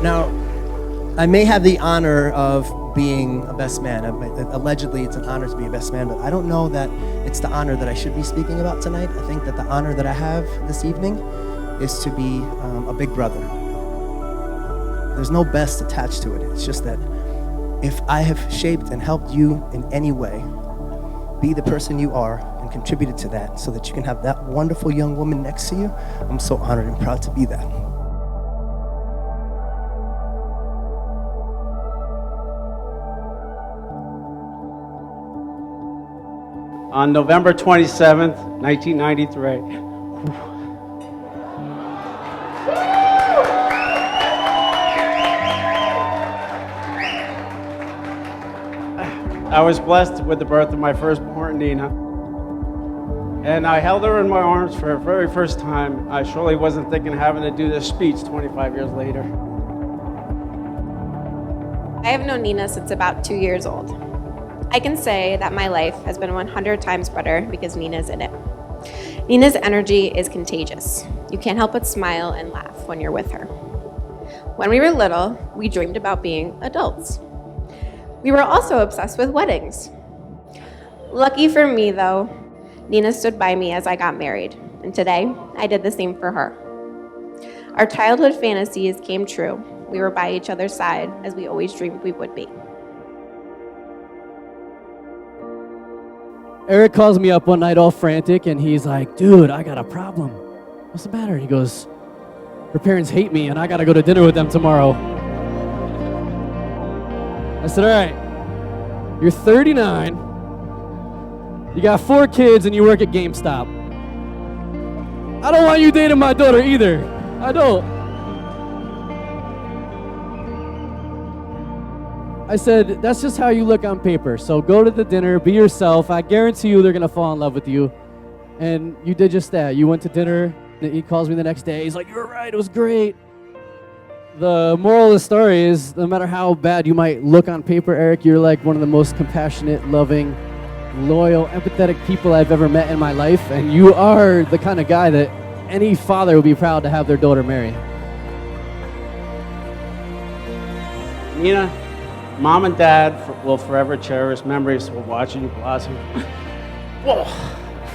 Now, I may have the honor of being a best man. Allegedly, it's an honor to be a best man, but I don't know that it's the honor that I should be speaking about tonight. I think that the honor that I have this evening is to be a big brother. There's no best attached to it. It's just that if I have shaped and helped you in any way, be the person you are and contributed to that so that you can have that wonderful young woman next to you, I'm so honored and proud to be that. On November 27th, 1993. I was blessed with the birth of my firstborn, Nina. And I held her in my arms for the very first time. I surely wasn't thinking of having to do this speech 25 years later. I have known Nina since about 2 years old. I can say that my life has been 100 times better because Nina's in it. Nina's energy is contagious. You can't help but smile and laugh when you're with her. When we were little, we dreamed about being adults. We were also obsessed with weddings. Lucky for me, though, Nina stood by me as I got married, and today I did the same for her. Our childhood fantasies came true. We were by each other's side as we always dreamed we would be. Eric calls me up one night all frantic, and he's like, dude, I got a problem. What's the matter? He goes, her parents hate me, and I got to go to dinner with them tomorrow. I said, all right, you're 39, you got 4 kids, and you work at GameStop. I don't want you dating my daughter either. I don't. I said, that's just how you look on paper. So go to the dinner, be yourself. I guarantee you they're going to fall in love with you. And you did just that. You went to dinner. He calls me the next day. He's like, you were right. It was great. The moral of the story is no matter how bad you might look on paper, Eric, you're like one of the most compassionate, loving, loyal, empathetic people I've ever met in my life. And you are the kind of guy that any father would be proud to have their daughter marry. Nina, Mom and Dad will forever cherish memories of watching you blossom.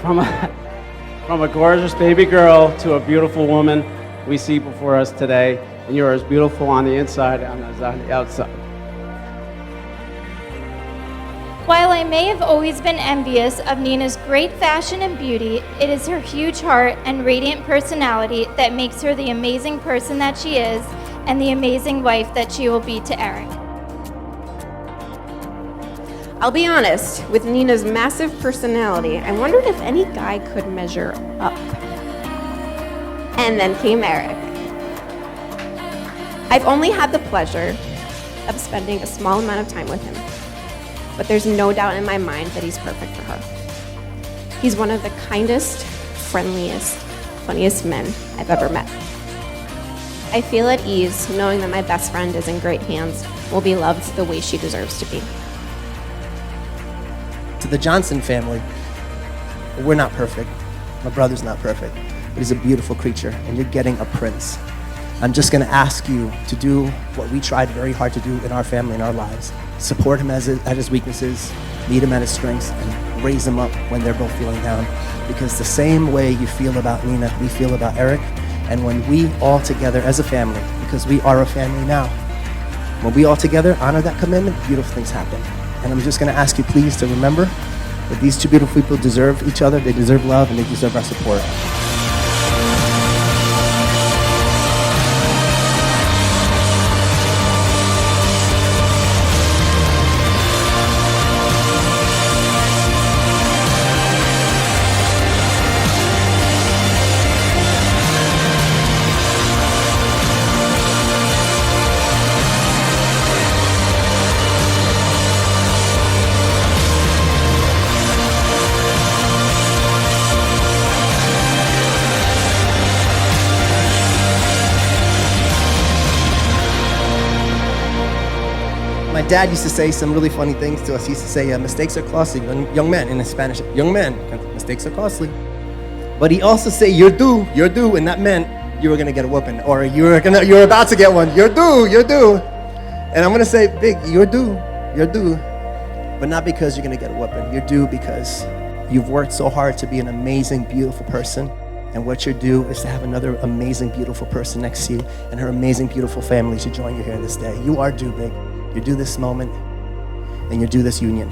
From a gorgeous baby girl to a beautiful woman we see before us today, and you're as beautiful on the inside as on the outside. While I may have always been envious of Nina's great fashion and beauty, it is her huge heart and radiant personality that makes her the amazing person that she is and the amazing wife that she will be to Eric. I'll be honest, with Nina's massive personality, I wondered if any guy could measure up. And then came Eric. I've only had the pleasure of spending a small amount of time with him, but there's no doubt in my mind that he's perfect for her. He's one of the kindest, friendliest, funniest men I've ever met. I feel at ease knowing that my best friend is in great hands, will be loved the way she deserves to be. To the Johnson family, we're not perfect. My brother's not perfect, but he's a beautiful creature, and you're getting a prince. I'm just gonna ask you to do what we tried very hard to do in our family, in our lives. Support him at his weaknesses, meet him at his strengths, and raise him up when they're both feeling down. Because the same way you feel about Nina, we feel about Eric, and when we all together as a family, because we are a family now, when we all together honor that commitment, beautiful things happen. And I'm just gonna ask you please to remember that these two beautiful people deserve each other, they deserve love, and they deserve our support. My dad used to say some really funny things to us. He used to say, mistakes are costly. Young men, in Spanish, young men, mistakes are costly. But he also say, you're due, and that meant you were gonna get a whooping, or you're about to get one. You're due. And I'm gonna say, Big, you're due, but not because you're gonna get a whooping. You're due because you've worked so hard to be an amazing, beautiful person. And what you're due is to have another amazing, beautiful person next to you and her amazing, beautiful family to join you here this day. You are due, Big. You're due this moment, and you're due this union.